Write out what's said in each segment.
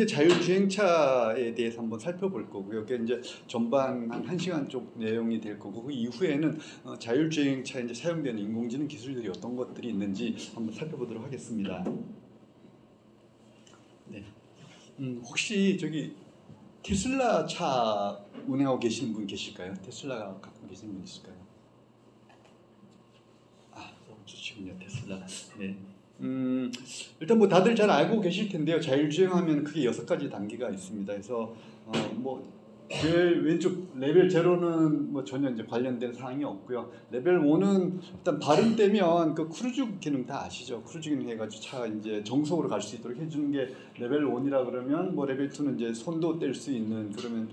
자율주행차에 대해서 한번 살펴볼 거고요. 이게 이제 전반 한 1시간 쪽 내용이 될 거고, 그 이후에는 자율주행차에 이제 사용되는 인공지능 기술들이 어떤 것들이 있는지 한번 살펴보도록 하겠습니다. 네. 혹시 저기 테슬라 차 운행하고 계시는 분 계실까요? 테슬라 갖고 계시는 분 있을까요? 아, 좋으시군요, 테슬라. 네. 일단 뭐 다들 잘 알고 계실 텐데요. 자율주행하면 크게 6가지 단계가 있습니다. 그래서 뭐 제일 왼쪽 레벨 0는 뭐 전혀 이제 관련된 사항이 없고요. 레벨 5는 일단 발음 떼면 그 크루즈 기능 다 아시죠? 크루즈 기능 해가지고 차가 이제 정속으로 갈 수 있도록 해주는 게 레벨 1이라 그러면, 뭐 레벨 2는 이제 손도 뗄 수 있는, 그러면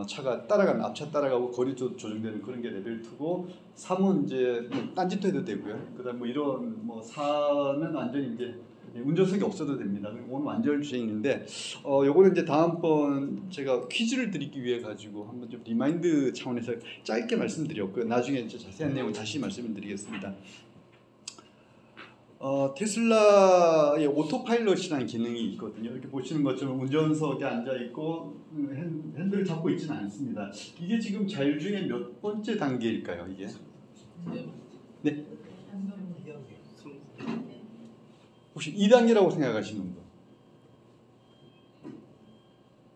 차가 따라가는, 앞차 따라가고 거리도 조정되는 그런 게 레벨 2고, 3은 이제 뭐 딴짓도 해도 되고요. 그다음 뭐 이런 뭐 4는 완전히 이제 운전석이 없어도 됩니다. 오늘 완전 주행인데, 요거는 이제 다음번 제가 퀴즈를 드리기 위해 가지고 한번 좀 리마인드 차원에서 짧게 말씀드렸고요. 나중에 이제 자세한 내용을 다시 말씀을 드리겠습니다. 테슬라의 오토파일럿이라는 기능이 있거든요. 이렇게 보시는 것처럼 운전석에 앉아 있고 핸들을 잡고 있지는 않습니다. 이게 지금 자율주행의 몇 번째 단계일까요? 이게? 네. 혹시 2단계라고 생각하시는 분?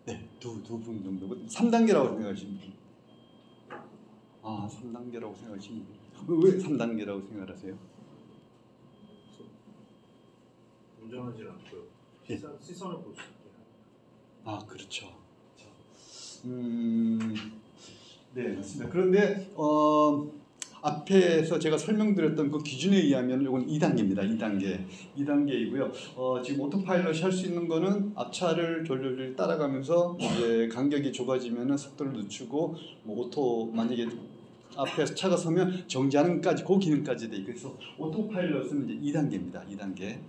네, 두 분 정도. 3단계라고 생각하시는 분? 아, 3단계라고 생각하시는 분? 왜 3단계라고 생각하세요? 운전하지 않고요. 예. 시선을 볼 수 있게. 아, 그렇죠. 네, 맞습니다. 그런데 앞에서 제가 설명드렸던 그 기준에 의하면 이건 2단계입니다. 2단계이고요. 지금 오토파일럿이 할 수 있는 거는 앞차를 졸졸 따라가면서 이제 간격이 좁아지면은 속도를 늦추고, 뭐 오토 만약에 앞에서 차가 서면 정지하는까지, 그 기능까지 돼 있고, 그래서 오토파일럿은 이제 2단계입니다. 2단계.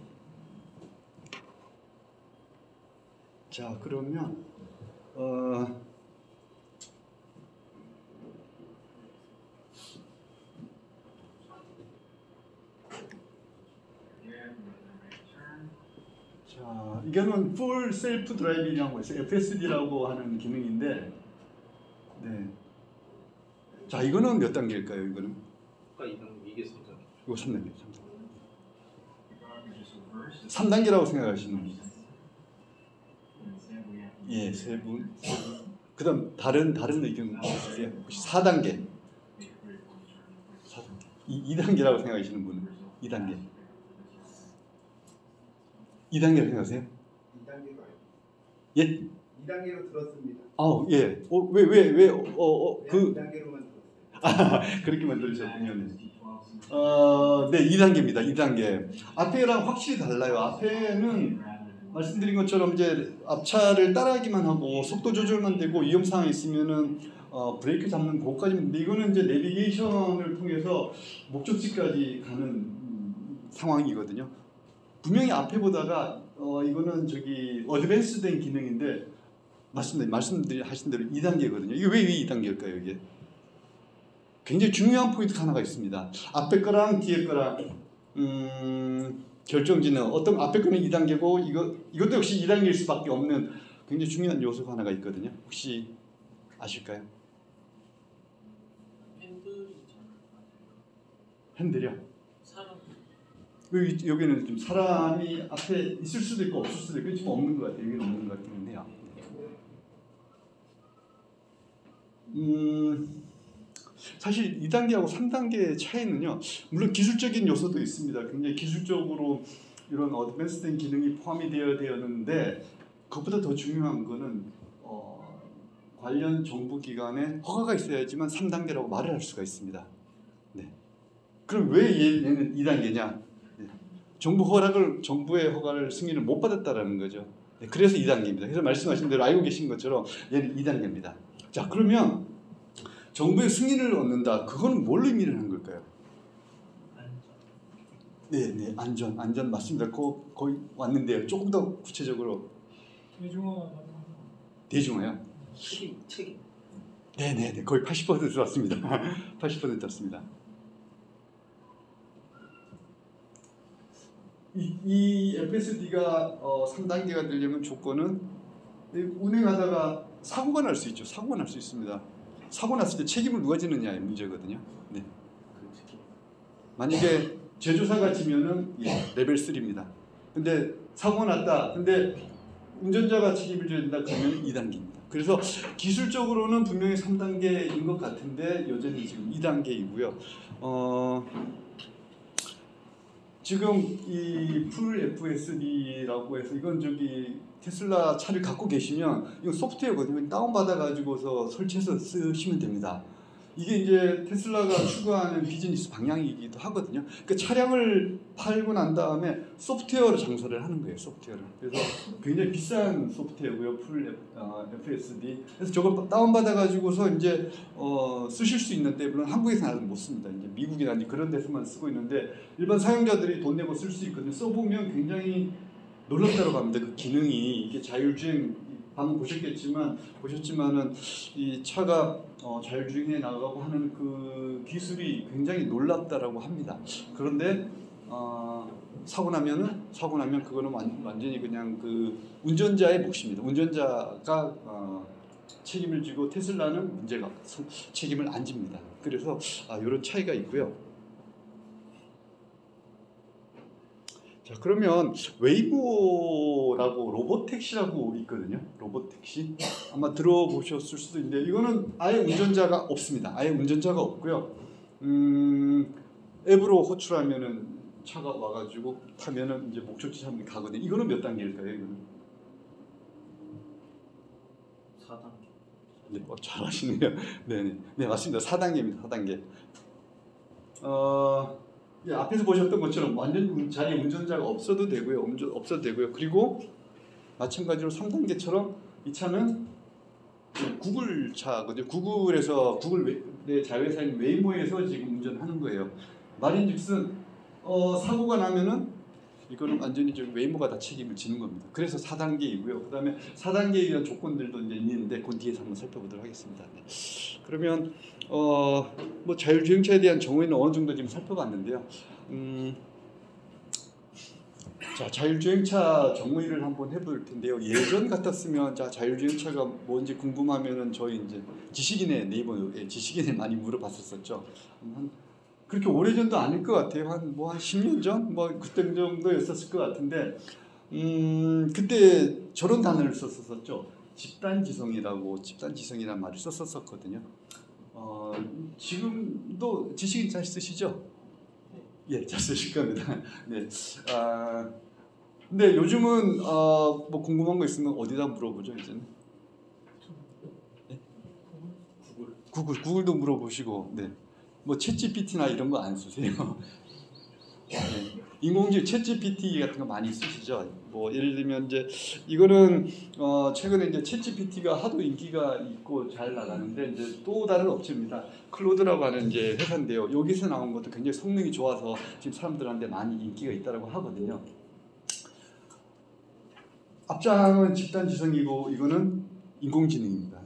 자, 그러면 자, 이거는 풀 셀프 드라이빙이라고 해서 FSD라고 하는 기능인데, 네. 자, 이거는 몇 단계일까요? 이거는? 아까 2단계, 이게 3단계. 이거 3단계. 3단계라고 생각하시는 분? 예, 세 분. 그다음 다른 의견 있으세요? 혹시 4단계? 4단계. 2단계라고 생각하시는 분은? 2단계. 2단계라고 생각하세요? 2단계가 예? 2단계로 들었습니다. 아, 예. 그 2단계로만 들었어요. 그렇게 만들어졌군요. 네, 2단계입니다. 2단계. 앞에랑 확실히 달라요. 앞에는 말씀드린 것처럼 이제 앞차를 따라하기만 하고 속도 조절만 되고, 위험 상황이 있으면은 브레이크 잡는 그것까지인데, 이거는 이제 내비게이션을 통해서 목적지까지 가는 상황이거든요. 분명히 앞에 보다가 이거는 저기 어드밴스된 기능인데, 말씀하신 대로 2단계거든요. 이게 왜 2단계일까요? 이게 굉장히 중요한 포인트가 하나가 있습니다. 앞에 거랑 뒤에 거랑 결정지는 어떤, 앞에 거는 2단계고 이것도 역시 2단계일 수밖에 없는 굉장히 중요한 요소가 하나가 있거든요. 혹시 아실까요? 핸들이요? 여기는 좀 사람이 앞에 있을 수도 있고 없을 수도 있고, 지금 없는 것 같아요. 여기는 없는 것 같긴 한데요. 사실 2단계하고 3단계의 차이는요, 물론 기술적인 요소도 있습니다. 굉장히 기술적으로 이런 어드밴스된 기능이 포함이 되었는데, 그것보다 더 중요한 거는 관련 정부기관에 허가가 있어야지만 3단계라고 말을 할 수가 있습니다. 네. 그럼 왜 얘는 2단계냐? 네. 정부의 허가를 승인을 못 받았다라는 거죠. 네. 그래서 2단계입니다. 그래서 말씀하신 대로 알고 계신 것처럼 얘는 2단계입니다. 자, 그러면 정부의 승인을 얻는다. 그거는 뭘 의미를 하는 걸까요? 네, 안전 맞습니다. 거의 왔는데요. 조금 더 구체적으로. 대중화요? 책임. 네, 거의 80% 들었습니다. 80% 들었습니다. 이 FSD가 3단계가 되려면 조건은 운행하다가 사고가 날 수 있죠. 사고가 날 수 있습니다. 사고 났을 때 책임을 누가 지느냐의 문제거든요. 네. 그렇지. 만약에 제조사가 지면은 레벨 3입니다. 근데 사고가 났다. 근데 운전자가 책임을 져야 된다. 그러면 2단계입니다. 그래서 기술적으로는 분명히 3단계인 것 같은데 여전히 지금 2단계이고요. 지금 이 풀 FSD라고 해서 이건 저기 테슬라 차를 갖고 계시면 이건 소프트웨어거든요. 다운받아 가지고서 설치해서 쓰시면 됩니다. 이게 이제 테슬라가 추구하는 비즈니스 방향이기도 하거든요. 그러니까 차량을 팔고 난 다음에 소프트웨어로 장사를 하는 거예요. 소프트웨어를. 그래서 굉장히 비싼 소프트웨어고요. 풀 FSD. 그래서 저걸 다운받아 가지고서 이제 쓰실 수 있는데 물론 한국에서는 못 씁니다. 이제 미국이나 이제 그런 데서만 쓰고 있는데 일반 사용자들이 돈 내고 쓸 수 있거든요. 써보면 굉장히 놀랍다고 합니다. 그 기능이 이게 자율주행 방금 보셨지만은 이 차가 자율주행해 나가고 하는 그 기술이 굉장히 놀랍다라고 합니다. 그런데 사고 나면 그거는 완전히 그냥 그 운전자의 몫입니다. 운전자가 책임을 지고 테슬라는 문제가 책임을 안 집니다. 그래서 이런 차이가 있고요. 자, 그러면 웨이모라고 로봇택시라고 있거든요. 로봇택시 아마 들어보셨을 수도 있는데 이거는 아예 운전자가 없습니다. 아예 운전자가 없고요. 앱으로 호출하면은 차가 와가지고 타면은 이제 목적지 잡는 가거든요. 이거는 몇 단계일까요? 이거는? 4단계. 네, 잘하시네요. 네, 맞습니다. 4단계입니다. 4단계. 예, 앞에서 보셨던 것처럼 완전 자리에 운전자가 없어도 되고요. 그리고 마찬가지로 3단계처럼 이 차는 구글 차거든요. 구글의 자회사인 웨이모에서 지금 운전하는 거예요. 말인즉슨 사고가 나면은 이거는 완전히 좀 웨이모가 다 책임을 지는 겁니다. 그래서 4단계이고요. 그다음에 4단계에 의한 조건들도 이제 있는데 그 뒤에서 한번 살펴보도록 하겠습니다. 네. 그러면 뭐 자율주행차에 대한 정의는 어느 정도 지금 살펴봤는데요. 자, 자율주행차 정의를 한번 해볼 텐데요. 예전 같았으면 자율주행차가 뭔지 궁금하면은 저희 이제 네이버에 지식인에 많이 물어봤었죠. 그렇게 오래전도 아닐 것 같아요. 한 10년 전? 그때 정도였었을 것 같은데 그때 저런 단어를 썼었죠. 집단지성이라는 말을 썼었거든요. 지금도 지식인 잘 쓰시죠? 예, 잘 쓰실 겁니다. 네. 근데 요즘은 뭐 궁금한 거 있으면 어디다 물어보죠, 이제는? 네? 구글도 물어보시고, 네. 뭐 챗GPT나 이런 거 안 쓰세요? 네. 인공지능 챗GPT 같은 거 많이 쓰시죠? 뭐 예를 들면 이제 이거는 최근에 이제 챗GPT가 하도 인기가 있고 잘 나가는데 이제 또 다른 업체입니다. 클로드라고 하는 이제 회사인데요. 여기서 나온 것도 굉장히 성능이 좋아서 지금 사람들한테 많이 인기가 있다고 하거든요. 앞장은 집단지성이고 이거는 인공지능입니다.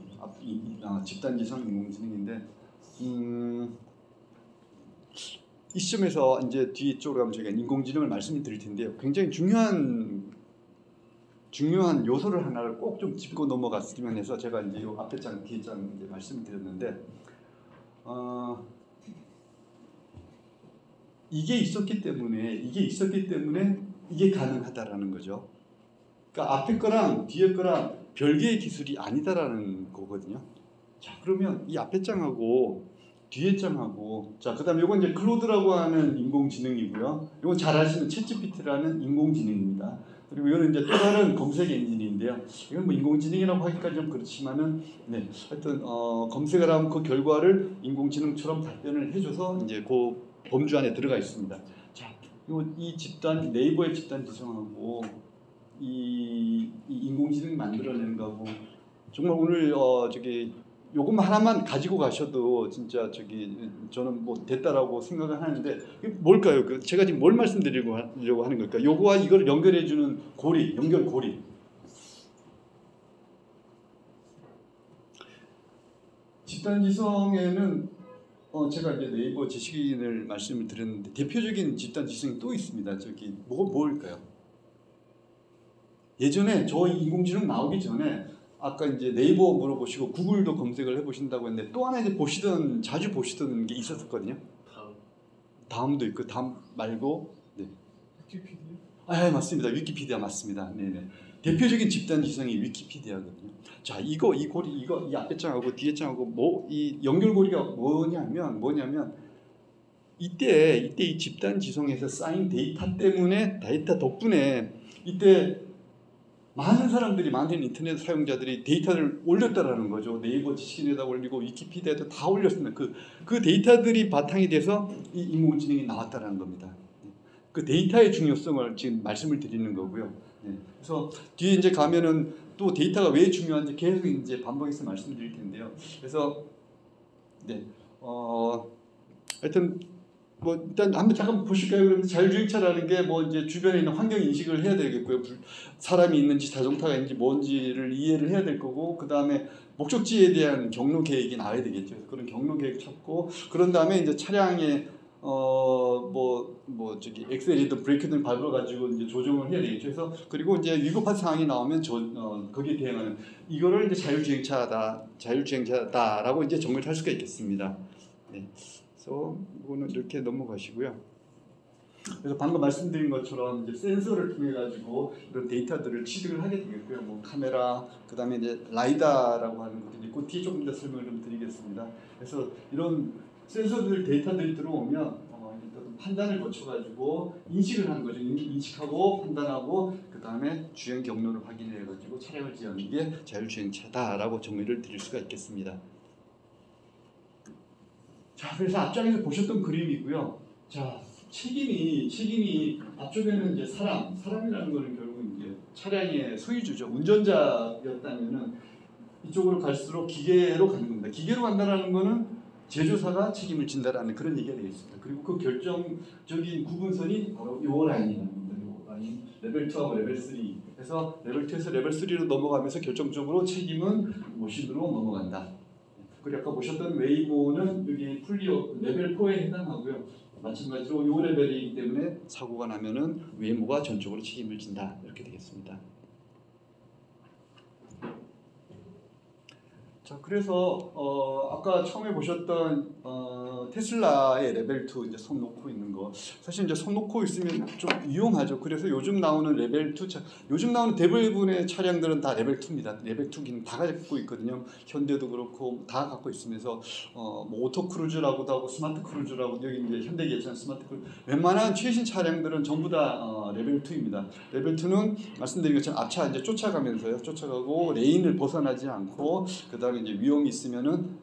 집단지성 인공지능인데 이 시점에서 이제 뒤쪽으로 가면 저희가 인공지능을 말씀을 드릴 텐데요. 굉장히 중요한 요소를 하나를 꼭 좀 짚고 넘어갔으면 해서 제가 이제 이 앞에 장, 뒤에 장 이제 말씀을 드렸는데 이게 있었기 때문에 이게 가능하다라는 거죠. 그러니까 앞에 거랑 뒤에 거랑 별개의 기술이 아니다라는 거거든요. 자, 그러면 이 앞에 장하고 뒤에 장하고 그다음에 이건 이제 클로드라고 하는 인공지능이고요. 이건 잘 아시는 챗GPT라는 인공지능입니다. 그리고 이거는 이제 또 다른 검색 엔진인데요. 이건 뭐 인공지능이라고 하기까지 좀 그렇지만은 네, 하여튼 검색을 하면 그 결과를 인공지능처럼 답변을 해줘서 이제 그 범주 안에 들어가 있습니다. 자, 이 집단 네이버의 집단 지성하고 이 인공지능이 만들어내는 거하고 정말 오늘 요것만 하나만 가지고 가셔도 진짜 저는 뭐 됐다라고 생각을 하는데 뭘까요? 제가 지금 뭘 말씀드리려고 하는 걸까? 요거와 이걸 연결해주는 연결고리. 집단지성에는 제가 이제 네이버 지식인을 말씀을 드렸는데 대표적인 집단지성이 또 있습니다. 뭘까요? 예전에 저 인공지능 나오기 전에 아까 이제 네이버 물어보시고 구글도 검색을 해보신다고 했는데 또 하나 이제 자주 보시던 게 있었거든요. 다음도 있고 다음 말고 네. 위키피디아? 아, 맞습니다. 위키피디아 맞습니다. 네네. 대표적인 집단 지성이 위키피디아거든요. 자, 이 앞에 장하고 뒤에 장하고 이 연결고리가 뭐냐면 이때 이 집단 지성에서 쌓인 데이터 덕분에 이때 많은 인터넷 사용자들이 데이터를 올렸다라는 거죠. 네이버 지식인에다 올리고 위키피디아에도 다 올렸습니다. 그 데이터들이 바탕이 돼서 이 인공지능이 나왔다라는 겁니다. 그 데이터의 중요성을 지금 말씀을 드리는 거고요. 네. 그래서 뒤에 이제 가면은 또 데이터가 왜 중요한지 계속 이제 반복해서 말씀드릴 텐데요. 그래서 네, 하여튼 뭐 일단 한번 잠깐 보실까요? 그러면 자율주행차라는 게 뭐 이제 주변에 있는 환경 인식을 해야 되겠고요. 사람이 있는지 자동차가 있는지 뭔지를 이해를 해야 될 거고, 그 다음에 목적지에 대한 경로 계획이 나와야 되겠죠. 그런 경로 계획 찾고, 그런 다음에 이제 차량에 엑셀이든 브레이크든 밟아 가지고 이제 조정을 해야 되겠죠. 그래서 그리고 이제 위급한 상황이 나오면 거기에 대응하는 이거를 이제 자율주행차다라고 이제 정의를 할 수가 있겠습니다. 네. 그래서 이거는 이렇게 넘어가시고요. 그래서 방금 말씀드린 것처럼 이제 센서를 통해 가지고 이런 데이터들을 취득을 하게 되겠고요. 뭐 카메라, 그다음에 이제 라이다라고 하는 것들이 있고, 뒤에 조금 더 설명을 좀 드리겠습니다. 그래서 이런 센서들 데이터들이 들어오면 판단을 거쳐가지고 인식을 하는 거죠. 인식하고 판단하고 그 다음에 주행 경로를 확인해가지고 차량을 지하는 게 자율주행차다라고 정의를 드릴 수가 있겠습니다. 자, 그래서 앞장에서 보셨던 그림이고요. 자, 책임이 앞쪽에는 이제 사람이라는 거는 결국 이제 차량의 소유주죠. 운전자였다면은 이쪽으로 갈수록 기계로 가는 겁니다. 기계로 간다라는 거는 제조사가 책임을 진다라는 그런 얘기가 되겠습니다. 그리고 그 결정적인 구분선이 바로 이 라인이라는 겁니다. 이 라인, 레벨 2하고 레벨 3. 그래서 레벨 2에서 레벨 3로 넘어가면서 결정적으로 책임은 머신으로 넘어간다. 그리고 아까 보셨던 웨이모는 여기 풀리오 레벨 4에 해당하고요. 마찬가지로 이 레벨이기 때문에 사고가 나면은 웨이모가 전적으로 책임을 진다. 이렇게 되겠습니다. 자, 그래서 아까 처음에 보셨던 테슬라의 레벨 2 이제 손 놓고 있는 거, 사실 이제 손 놓고 있으면 좀 위험하죠. 그래서 요즘 나오는 레벨 2 요즘 나오는 대부분의 차량들은 다 레벨 2입니다. 레벨 2 기능 다 갖고 있거든요. 현대도 그렇고 다 갖고 있으면서 뭐 오토 크루즈라고도 하고 스마트 크루즈라고, 여기 이제 현대기아차는 스마트 크루즈, 웬만한 최신 차량들은 전부 다 레벨 2입니다. 레벨 2는 말씀드린 것처럼 앞차 이제 쫓아가고 레인을 벗어나지 않고, 그다음에 이제 위험이 있으면은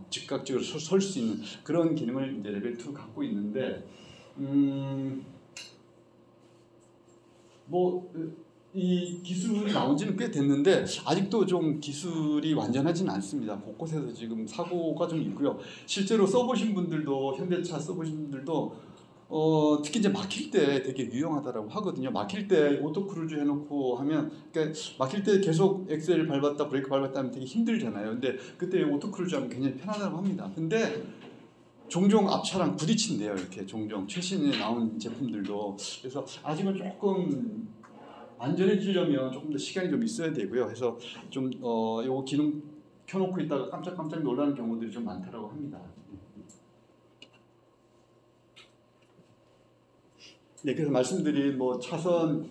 즉각적으로 설 수 있는 그런 기능을 이제 레벨 2 갖고 있는데, 이 기술이 나온 지는 꽤 됐는데 아직도 좀 기술이 완전하지는 않습니다. 곳곳에서 지금 사고가 좀 있고요. 실제로 써보신 분들도, 현대차 써보신 분들도 특히 이제 막힐 때 되게 유용하다라고 하거든요. 막힐 때 오토크루즈 해놓고 하면, 그러니까 막힐 때 계속 엑셀을 밟았다 브레이크 밟았다 하면 되게 힘들잖아요. 근데 그때 오토크루즈 하면 굉장히 편하다고 합니다. 근데 종종 앞차랑 부딪힌대요. 이렇게 종종 최신에 나온 제품들도. 그래서 아직은 조금 안전해지려면 조금 더 시간이 좀 있어야 되고요. 그래서 좀 요 기능 켜놓고 있다가 깜짝 놀라는 경우들이 좀 많다라고 합니다. 네, 그래서 말씀드린 뭐 차선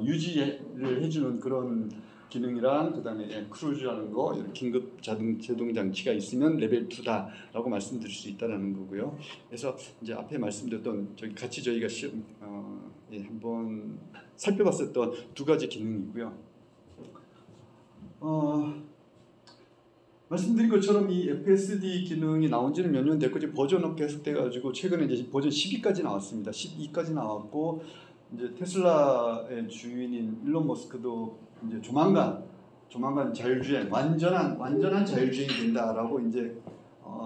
유지를 해주는 그런 기능이랑, 그다음에 크루즈라는 거, 긴급 제동 장치가 있으면 레벨 2다라고 말씀드릴 수 있다라는 거고요. 그래서 이제 앞에 말씀드렸던 저희가 한번 살펴봤었던 두 가지 기능이고요. 말씀드린 것처럼 이 FSD 기능이 나온 지는 몇 년 됐고, 지금 버전업 계속돼가지고 최근에 이제 버전 12까지 나왔습니다. 12까지 나왔고, 이제 테슬라의 주인인 일론 머스크도 이제 조만간 자율주행, 완전한 자율주행이 된다라고 이제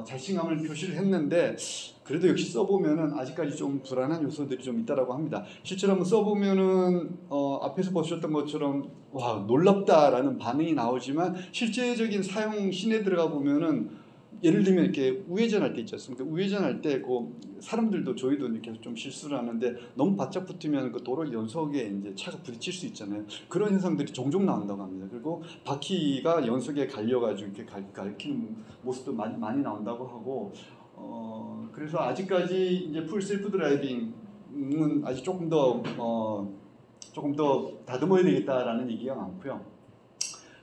자신감을 표시를 했는데, 그래도 역시 써보면은 아직까지 좀 불안한 요소들이 좀 있다라고 합니다. 실제로 한번 써보면은 앞에서 보셨던 것처럼 와 놀랍다라는 반응이 나오지만, 실제적인 사용 시내 들어가 보면은 예를 들면 이렇게 우회전할 때 있지 않습니까? 우회전할 때 그 사람들도 저희도 이렇게 좀 실수를 하는데 너무 바짝 붙으면 그 도로 연석에 이제 차가 부딪힐 수 있잖아요. 그런 현상들이 종종 나온다고 합니다. 그리고 바퀴가 연석에 갈려가지고 이렇게 갈키는 모습도 많이 나온다고 하고 그래서 아직까지 이제 풀 셀프 드라이빙은 아직 조금 더 다듬어야 되겠다라는 얘기가 많고요.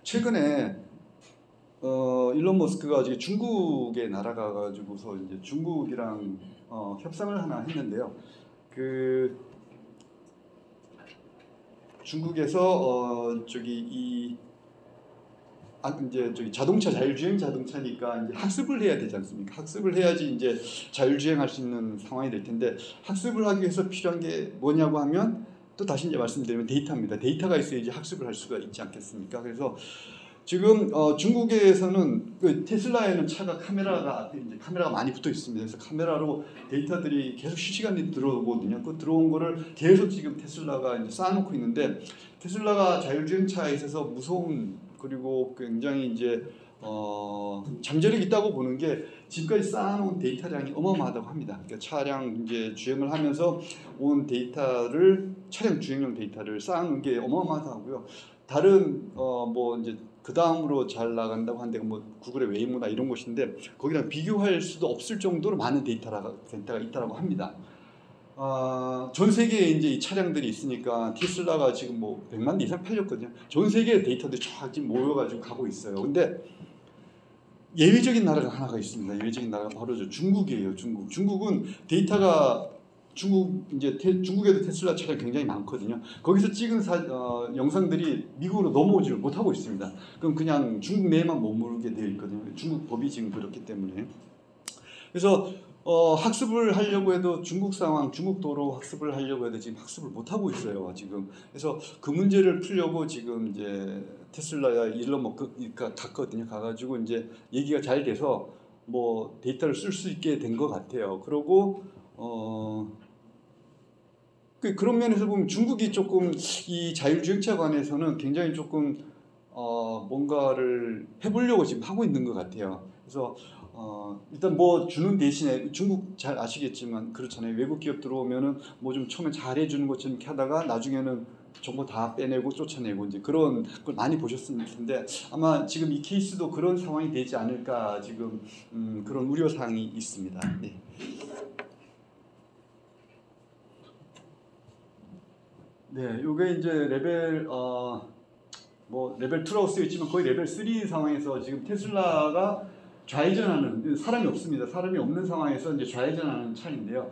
최근에 일론 머스크가 지금 중국에 날아가가지고서 이제 중국이랑 협상을 하나 했는데요. 그 중국에서 이제 저기 자동차 자율주행 자동차니까 이제 학습을 해야 되지 않습니까? 학습을 해야지 이제 자율주행할 수 있는 상황이 될 텐데 학습을 하기 위해서 필요한 게 뭐냐고 하면 또 다시 이제 말씀드리면 데이터입니다. 데이터가 있어야지 학습을 할 수가 있지 않겠습니까? 그래서 지금 중국에서는 그 테슬라에는 차가 카메라가 많이 붙어 있습니다. 그래서 카메라로 데이터들이 계속 실시간에 들어오거든요. 그 들어온 거를 계속 지금 테슬라가 이제 쌓아놓고 있는데 테슬라가 자율주행차에 있어서 무서운 그리고 굉장히 이제 잠재력이 있다고 보는 게 지금까지 쌓아놓은 데이터량이 어마어마하다고 합니다. 그러니까 차량 이제 주행을 하면서 온 데이터를 차량 주행용 데이터를 쌓아놓은 게 어마어마하다고요. 다른 뭐 이제 그 다음으로 잘 나간다고 하는 데가 뭐 구글의 웨이모나 이런 곳인데 거기랑 비교할 수도 없을 정도로 많은 데이터가 있다고 합니다. 전 세계에 이제 이 차량들이 있으니까 테슬라가 지금 뭐 100만 대 이상 팔렸거든요. 전 세계의 데이터들이 쫙 지금 모여가지고 가고 있어요. 근데 예외적인 나라가 하나가 있습니다. 예외적인 나라가 바로 중국이에요. 중국은 데이터가 중국에도 테슬라 차량 굉장히 많거든요. 거기서 찍은 영상들이 미국으로 넘어오지를 못하고 있습니다. 그럼 그냥 중국 내에만 머무르게 되어 있거든요. 중국 법이 지금 그렇기 때문에. 그래서 학습을 하려고 해도 중국 상황, 중국 도로 학습을 하려고 해도 지금 학습을 못하고 있어요. 지금. 그래서 그 문제를 풀려고 지금 이제 테슬라야 일론 머스크가 갔거든요. 가가지고 이제 얘기가 잘 돼서 뭐 데이터를 쓸 수 있게 된 것 같아요. 그러고 그런 면에서 보면 중국이 조금 이 자율주행차 관해서는 굉장히 조금 뭔가를 해보려고 지금 하고 있는 것 같아요. 그래서 일단 뭐 주는 대신에 중국 잘 아시겠지만 그렇잖아요. 외국 기업 들어오면은 뭐 좀 처음에 잘해주는 것처럼 이렇게 하다가 나중에는 정보 다 빼내고 쫓아내고 이제 그런 걸 많이 보셨을 텐데 아마 지금 이 케이스도 그런 상황이 되지 않을까 지금 그런 우려 사항이 있습니다. 네. 네, 요게 이제 레벨 뭐 레벨 2라고 쓰여 있지만 거의 레벨 3 상황에서 지금 테슬라가 좌회전하는 사람이 없습니다. 사람이 없는 상황에서 이제 좌회전하는 차인데요.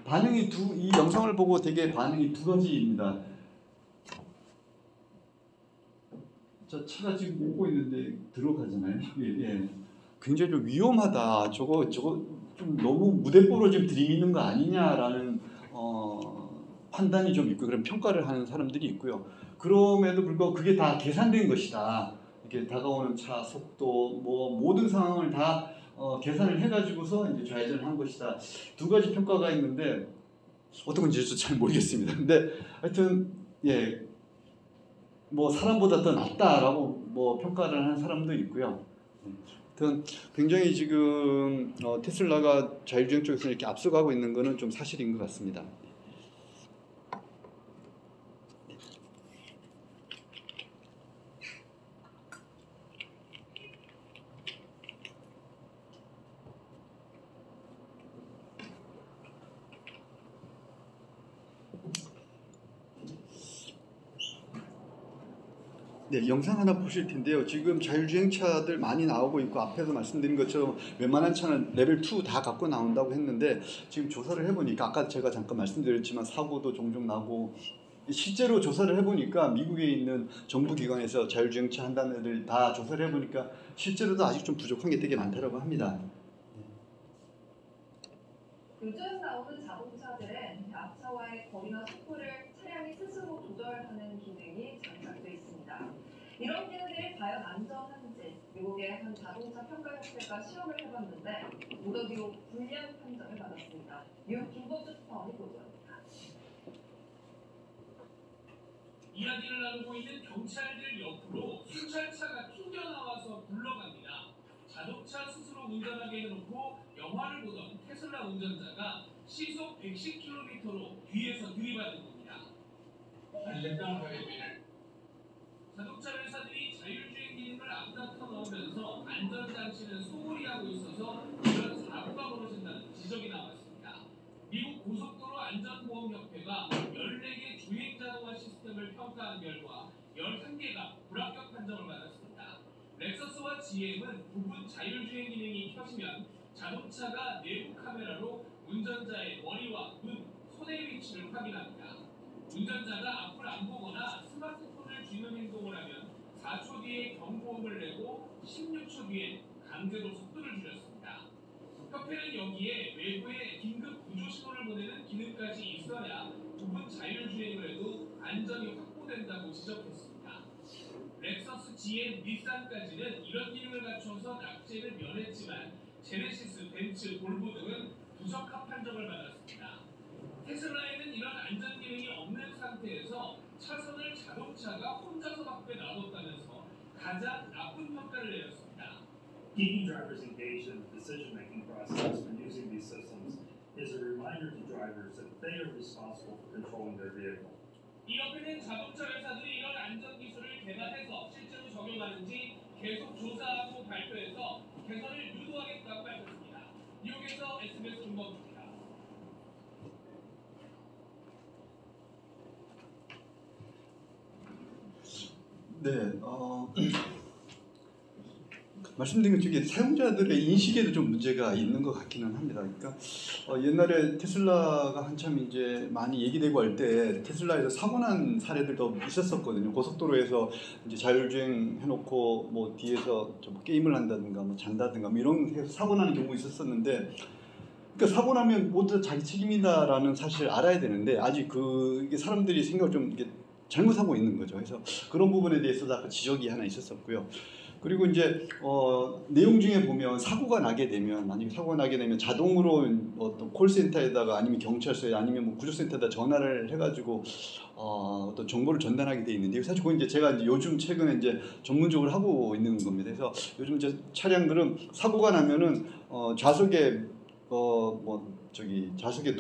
반응이 이 영상을 보고 되게 반응이 두 가지입니다. 저 차가 지금 오고 있는데 들어가잖아요. 예. 굉장히 좀 위험하다. 저거 좀 너무 무대뽀로 지금 들이미는 거 아니냐라는 판단이 좀 있고 그런 평가를 하는 사람들이 있고요. 그럼에도 불구하고 그게 다 계산된 것이다. 이렇게 다가오는 차 속도 뭐 모든 상황을 다 계산을 해가지고서 이제 좌회전을 한 것이다. 두 가지 평가가 있는데 어떤 건지 잘 모르겠습니다. 근데 하여튼 예. 뭐 사람보다 더 낫다라고 뭐 평가를 하는 사람도 있고요. 하여튼 굉장히 지금 테슬라가 자율주행 쪽에서 이렇게 앞서가고 있는 것은 좀 사실인 것 같습니다. 네, 영상 하나 보실 텐데요. 지금 자율주행차들 많이 나오고 있고 앞에서 말씀드린 것처럼 웬만한 차는 레벨 2 다 갖고 나온다고 했는데 지금 조사를 해보니까 아까 제가 잠깐 말씀드렸지만 사고도 종종 나고 실제로 조사를 해보니까 미국에 있는 정부기관에서 자율주행차 한다는 애들 다 조사를 해보니까 실제로도 아직 좀 부족한 게 되게 많다고 합니다. 요즘 나오는 자동차들은 앞차와의 거리나 속도를 차량이 스스로 조절하는 기능이 장착돼 있습니다. 이런 기능들이 과연 안전한지 미국의 한 자동차 평가협회가 시험을 해봤는데 무더기로 불리한 판정을 받았습니다. 미국 김범주 특파원이 보도합니다. 이야기를 나누고 있는 경찰들 옆으로 순찰차가 튕겨나와서 물러갑니다. 자동차 스스로 차선 운전하게 해놓고 영화를 보던 테슬라 운전자가 시속 110km로 뒤에서 들이받은 겁니다. 자동차 회사들이 자율주행 기능을 앞다퉈 넣으면서 안전장치는 소홀히 하고 있어서 이런 사고가 벌어진다는 지적이 나왔습니다. 미국 고속도로 안전보험협회가 14개 주행자동화 시스템을 평가한 결과 11개가 불합격 판정을 받았습니다. 렉서스와 GM은 부분 자율주행 기능이 켜지면 자동차가 내부 카메라로 운전자의 머리와 눈, 손의 위치를 확인합니다. 운전자가 앞을 안 보거나 스마트폰을 쥐는 행동을 하면 4초 뒤에 경고음을 내고 16초 뒤에 강제로 속도를 줄였습니다. 협회는 여기에 외부에 긴급 구조 신호를 보내는 기능까지 있어야 부분 자율주행을 해도 안전이 확보된다고 지적했습니다. 렉서스, GM, 닛산까지는 이런 기능을 갖춰서 납제를 면했지만 제네시스, 벤츠, 볼보 등은 부적합 판정을 받았습니다. 테슬라에는 이런 안전 기능이 없는 상태에서 차선을 자동차가 혼자서 밖에 놔뒀다면서 가장 나쁜 평가를 내렸습니다. Keeping drivers engaged in the decision-making process when using these systems is a reminder to drivers that they are responsible for controlling their vehicle. 이 협회는 자동차 회사들이 이런 안전 기술을 개발해서 실제로 적용하는지 계속 조사하고 발표해서 개선을 유도하겠다고 밝혔습니다. 뉴욕에서 SBS 중범입니다. 네, 말씀드린 것 중에 사용자들의 인식에도 좀 문제가 있는 것 같기는 합니다. 그러니까 옛날에 테슬라가 한참 이제 많이 얘기되고 할 때 테슬라에서 사고 난 사례들도 있었었거든요. 고속도로에서 이제 자율주행 해놓고 뭐 뒤에서 좀 게임을 한다든가 뭐 잔다든가 뭐 이런 해서 사고 나는 경우 있었었는데, 그러니까 사고 나면 모두 자기 책임이다라는 사실을 알아야 되는데 아직 이게 사람들이 생각을 좀 이게 잘못하고 있는 거죠. 그래서 그런 부분에 대해서도 아까 지적이 하나 있었었고요. 그리고 이제 내용 중에 보면 사고가 나게 되면, 만약에 사고가 나게 되면 자동으로 어떤 콜센터에다가 아니면 경찰서에 아니면 뭐 구조센터에다 전화를 해가지고 어떤 정보를 전달하게 돼 있는데, 사실 그건 이제 제가 이제 요즘 최근에 이제 전문적으로 하고 있는 겁니다. 그래서 요즘 이제 차량들은 사고가 나면은 좌석에 좌석에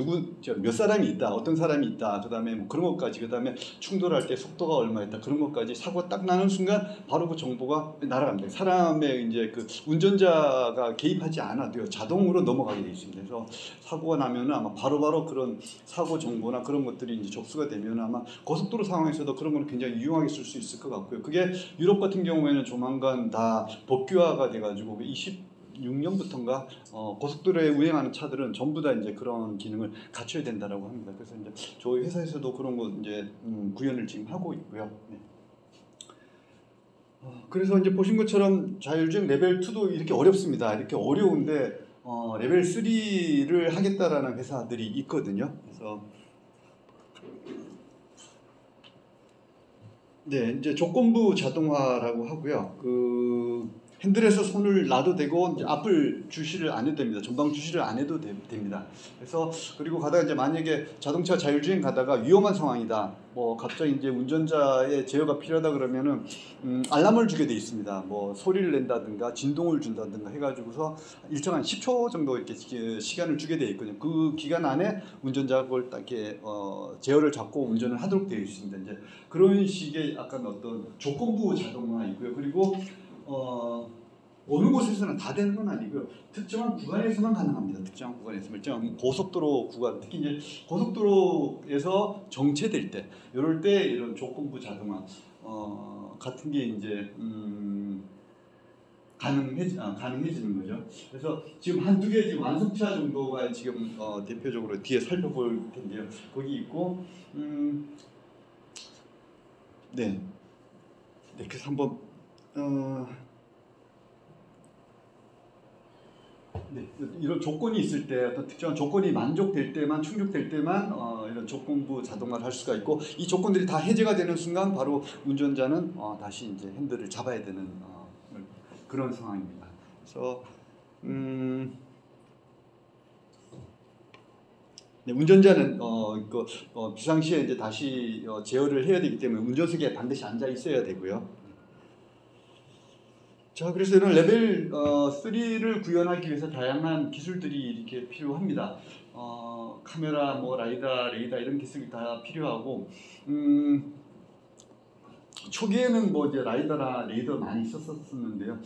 몇 사람이 있다, 어떤 사람이 있다, 그다음에 뭐 그런 것까지, 그다음에 충돌할 때 속도가 얼마 있다, 그런 것까지 사고가 딱 나는 순간 바로 그 정보가 날아갑니다. 사람의 이제 그 운전자가 개입하지 않아도요, 자동으로 넘어가게 돼 있습니다. 그래서 사고가 나면은 아마 바로바로 그런 사고 정보나 그런 것들이 이제 접수가 되면 아마 고속도로 상황에서도 그런 건 굉장히 유용하게 쓸 수 있을 것 같고요. 그게 유럽 같은 경우에는 조만간 다 법규화가 돼가지고 26년부터인가 고속도로에 운행하는 차들은 전부 다 이제 그런 기능을 갖춰야 된다라고 합니다. 그래서 이제 저희 회사에서도 그런 거 이제 구현을 지금 하고 있고요. 네. 그래서 이제 보신 것처럼 자율주행 레벨 2도 이렇게 어렵습니다. 이렇게 어려운데 레벨 3를 하겠다라는 회사들이 있거든요. 그래서 네, 이제 조건부 자동화라고 하고요. 핸들에서 손을 놔도 되고 이제 앞을 주시를 안 해도 됩니다. 전방 주시를 안 해도 됩니다. 그래서 그리고 가다가 이제 만약에 자동차 자율주행 가다가 위험한 상황이다, 뭐 갑자기 이제 운전자의 제어가 필요하다 그러면은 알람을 주게 돼 있습니다. 뭐 소리를 낸다든가 진동을 준다든가 해가지고서 일정한 10초 정도 이렇게 시간을 주게 돼 있거든요. 그 기간 안에 운전자가 그걸 딱 이렇게 제어를 잡고 운전을 하도록 되어 있습니다. 이제 그런 식의 약간 어떤 조건부 자동화이고요. 그리고 어느 곳에서는 다 되는 건 아니고요. 특정한 구간에서만 가능합니다. 특정한 구간에서, 특정한 고속도로 구간, 특히 이제 고속도로에서 정체될 때, 이럴 때 이런 조건부 자동화 같은 게 이제 가능해지는 거죠. 그래서 지금 한두 개 지금 완성차 정도가 지금 대표적으로 뒤에 살펴볼 텐데요. 거기 있고, 네, 그래서 한번 이런 조건이 있을 때, 어떤 특정한 조건이 만족될 때만, 충족될 때만 이런 조건부 자동화를 할 수가 있고, 이 조건들이 다 해제가 되는 순간 바로 운전자는 다시 이제 핸들을 잡아야 되는 그런 상황입니다. 그래서 네, 운전자는 비상시에 이제 다시 제어를 해야 되기 때문에 운전석에 반드시 앉아 있어야 되고요. 자, 그래서 이런 레벨 3를 구현하기 위해서 다양한 기술들이 이렇게 필요합니다. 카메라, 뭐 라이다 이런 기술이 다 필요하고, 초기에는 뭐 이제 라이다나 레이더 많이 썼었는데요.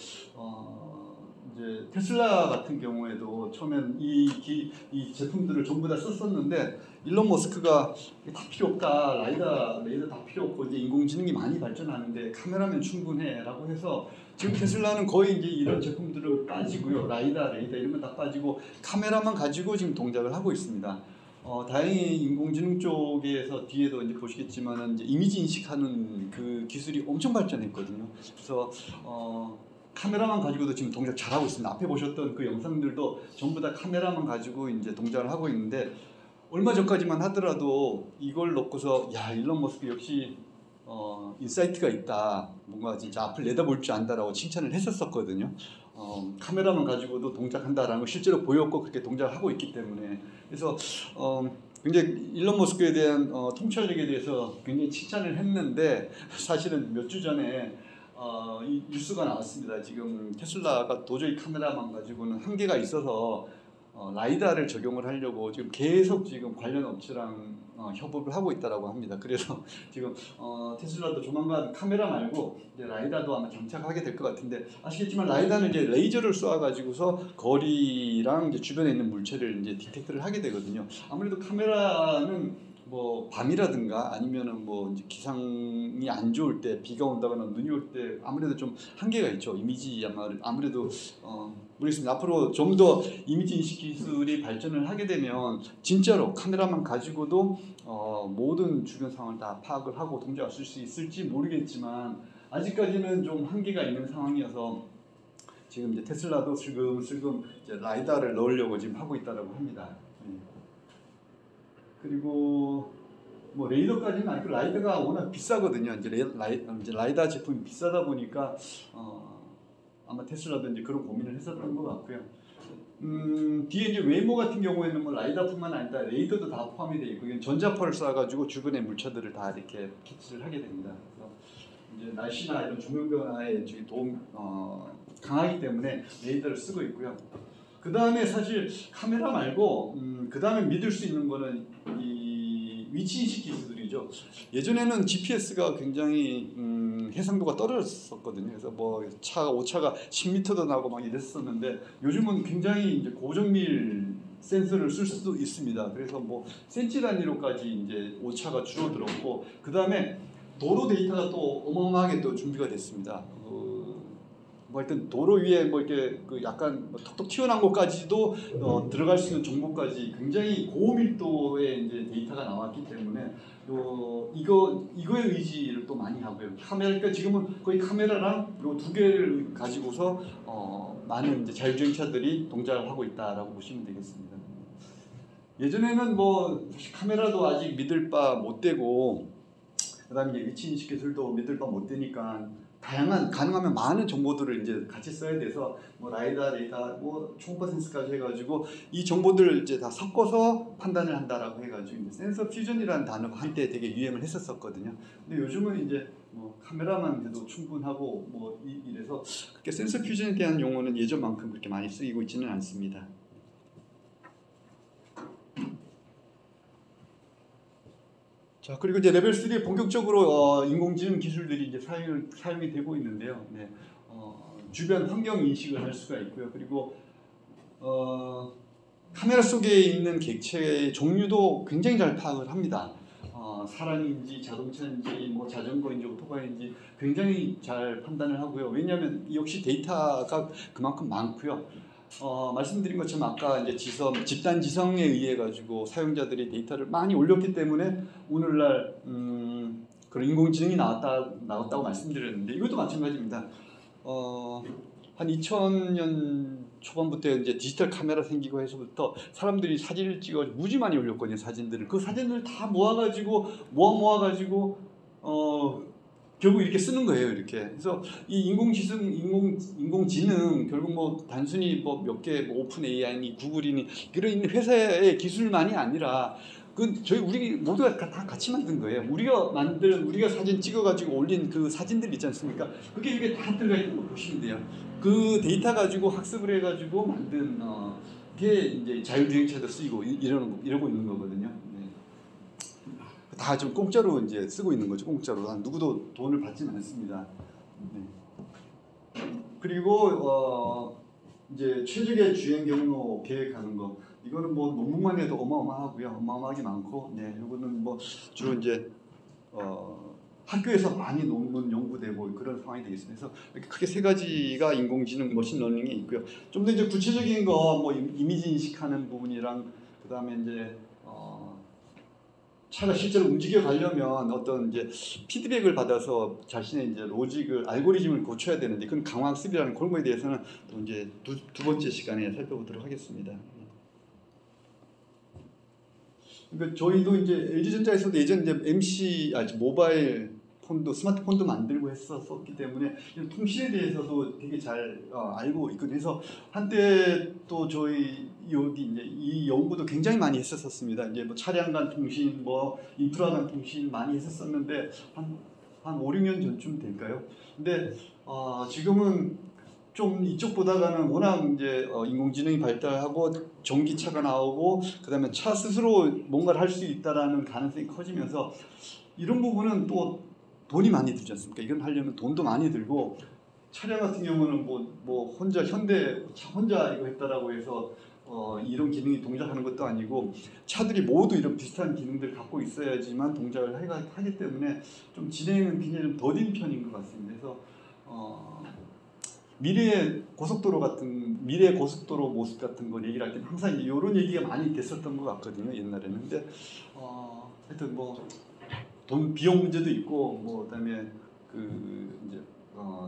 이제 테슬라 같은 경우에도 처음엔 이 제품들을 전부 다 썼었는데 일론 머스크가 다 필요 없다, 라이다, 레이더 다 필요 없고 이제 인공지능이 많이 발전하는데 카메라면 충분해라고 해서 지금 테슬라는 거의 이제 이런 제품들을 빠지고요, 라이다, 레이더 이런 거 다 빠지고 카메라만 가지고 지금 동작을 하고 있습니다. 다행히 인공지능 쪽에서 뒤에도 이제 보시겠지만은 이제 이미지 인식하는 그 기술이 엄청 발전했거든요. 그래서 카메라만 가지고도 지금 동작 잘하고 있습니다. 앞에 보셨던 그 영상들도 전부 다 카메라만 가지고 이제 동작을 하고 있는데 얼마 전까지만 하더라도 이걸 놓고서 야, 일론 머스크 역시 인사이트가 있다, 뭔가 진짜 앞을 내다볼 줄 안다라고 칭찬을 했었거든요. 카메라만 가지고도 동작한다라는 걸 실제로 보였고 그렇게 동작을 하고 있기 때문에 그래서 굉장히 일론 머스크에 대한 통찰력에 대해서 굉장히 칭찬을 했는데 사실은 몇 주 전에 이 뉴스가 나왔습니다. 지금 테슬라가 도저히 카메라만 가지고는 한계가 있어서 라이다를 적용을 하려고 지금 계속 지금 관련 업체랑 협업을 하고 있다라고 합니다. 그래서 지금 테슬라도 조만간 카메라 말고 이제 라이다도 아마 장착하게 될 것 같은데 아시겠지만 라이다는 이제 레이저를 쏘아가지고서 거리랑 이제 주변에 있는 물체를 이제 디텍트를 하게 되거든요. 아무래도 카메라는 뭐 밤이라든가 아니면은 뭐 이제 기상이 안 좋을 때 비가 온다거나 눈이 올 때 아무래도 좀 한계가 있죠. 이미지 아무래도 모르겠습니다. 앞으로 좀 더 이미지 인식 기술이 발전을 하게 되면 진짜로 카메라만 가지고도 모든 주변 상황을 다 파악을 하고 동작을 쓸 수 있을지 모르겠지만 아직까지는 좀 한계가 있는 상황이어서 지금 이제 테슬라도 슬금슬금 이제 라이다를 넣으려고 지금 하고 있다라고 합니다. 그리고 뭐 레이더까지는 아니고 라이다가 워낙 비싸거든요. 이제 라이다 제품이 비싸다 보니까 아마 테슬라도 이제 그런 고민을 했었던 것 같고요. 뒤에 이제 웨이모 같은 경우에는 뭐 라이다뿐만 아니라 레이더도 다 포함이 되어 있고 전자파를 쏴가지고 주변의 물체들을 다 이렇게 캐치를 하게 됩니다. 그래서 이제 날씨나 이런 조명 변화에 도움 강하기 때문에 레이더를 쓰고 있고요. 그 다음에 사실 카메라 말고 그 다음에 믿을 수 있는 거는 이 위치 인식 기술들이죠. 예전에는 GPS가 굉장히 해상도가 떨어졌었거든요. 그래서 뭐 오차가 10m도 나고 막 이랬었는데 요즘은 굉장히 이제 고정밀 센서를 쓸 수도 있습니다. 그래서 뭐 센치 단위로까지 이제 오차가 줄어들었고 그 다음에 도로 데이터가 또 어마어마하게 또 준비가 됐습니다. 뭐 하여튼 도로 위에 뭐 이렇게 그 약간 톡톡 튀어나온 것까지도 들어갈 수 있는 정보까지 굉장히 고밀도의 이제 데이터가 나왔기 때문에 이거의 의지를 또 많이 하고요. 그러니까 지금은 거의 카메라랑 그리고 두 개를 가지고서 많은 이제 자율주행차들이 동작을 하고 있다라고 보시면 되겠습니다. 예전에는 뭐 카메라도 아직 믿을 바 못 되고 그다음에 이제 위치 인식 기술도 믿을 바 못 되니까. 다양한 가능하면 많은 정보들을 이제 같이 써야 돼서 뭐 라이다, 레이더, 뭐 초음파 센서까지 해가지고 이 정보들을 이제 다 섞어서 판단을 한다라고 해가지고 이제 센서 퓨전이라는 단어가 한때 되게 유행을 했었거든요. 근데 요즘은 이제 뭐 카메라만 해도 충분하고 뭐 이래서 그렇게 센서 퓨전에 대한 용어는 예전만큼 그렇게 많이 쓰이고 있지는 않습니다. 자, 그리고 이제 레벨 3에 본격적으로 인공지능 기술들이 이제 사용이 되고 있는데요. 네, 주변 환경 인식을 할 수가 있고요. 그리고 카메라 속에 있는 객체의 종류도 굉장히 잘 파악을 합니다. 사람인지 자동차인지 뭐 자전거인지 오토바이인지 굉장히 잘 판단을 하고요. 왜냐하면 역시 데이터가 그만큼 많고요. 말씀드린 것처럼 아까 이제 집단 지성에 의해 가지고 사용자들이 데이터를 많이 올렸기 때문에 오늘날 그런 인공지능이 나왔다고 말씀드렸는데 이것도 마찬가지입니다. 한 2000년 초반부터 이제 디지털 카메라 생기고 해서부터 사람들이 사진을 찍어 무지 많이 올렸거든요. 사진들을 그 사진들을 다 모아가지고 결국 이렇게 쓰는 거예요, 이렇게. 그래서 이 인공지능 결국 뭐 단순히 뭐 몇 개 뭐 오픈 AI니 구글이니 그런 회사의 기술만이 아니라 그 저희 우리 모두가 다 같이 만든 거예요. 우리가 사진 찍어가지고 올린 그 사진들 있지 않습니까? 그게 이게 다 들어가 있는 거 보시면 돼요. 그 데이터 가지고 학습을 해가지고 만든 게 이제 자율주행차도 쓰이고 이러고 있는 거거든요. 네. 다 좀 공짜로 이제 쓰고 있는 거죠. 공짜로 누구도 돈을 받지는 않습니다. 네. 그리고 이제 최적의 주행 경로 계획하는 거. 이거는 뭐 논문만 해도 어마어마하고요. 어마어마하게 많고, 네, 이거는 뭐 주로 이제 학교에서 많이 논문 연구되고 그런 상황이 되겠습니다. 그래서 이렇게 크게 세 가지가 인공지능 머신러닝에 있고요. 좀 더 이제 구체적인 거 뭐 이미지 인식하는 부분이랑 그다음에 이제 차가 실제로 움직여 가려면 어떤 이제 피드백을 받아서 자신의 이제 로직을 알고리즘을 고쳐야 되는데 그건 강화학습이라는 그런 거에 대해서는 또 이제 두 번째 시간에 살펴보도록 하겠습니다. 그러니까 저희도 이제 LG전자에서도 예전 이제 모바일 폰도 스마트폰도 만들고 했었기 때문에 통신에 대해서도 되게 잘 알고 있거든요. 그래서 한때 또 저희 여기 이제 이 연구도 굉장히 많이 했었습니다. 이제 뭐 차량 간 통신, 뭐 인프라 간 통신 많이 했었는데 한 5, 6년 전쯤 될까요? 근데 지금은 좀 이쪽 보다가는 워낙 이제 인공지능이 발달하고 전기차가 나오고 그다음에 차 스스로 뭔가를 할 수 있다라는 가능성이 커지면서 이런 부분은 또 돈이 많이 들지 않습니까? 이건 하려면 돈도 많이 들고 차량 같은 경우는 뭐 혼자 현대 차 혼자 이거 했다라고 해서 이런 기능이 동작하는 것도 아니고 차들이 모두 이런 비슷한 기능들 갖고 있어야지만 동작을 하기 때문에 좀 진행은 굉장히 좀 더딘 편인 것 같습니다. 그래서 미래의 고속도로 모습 같은 걸 얘기를 할 때 항상 이런 얘기가 많이 됐었던 것 같거든요. 옛날에는. 근데 하여튼 뭐 비용 문제도 있고 뭐 그다음에 이제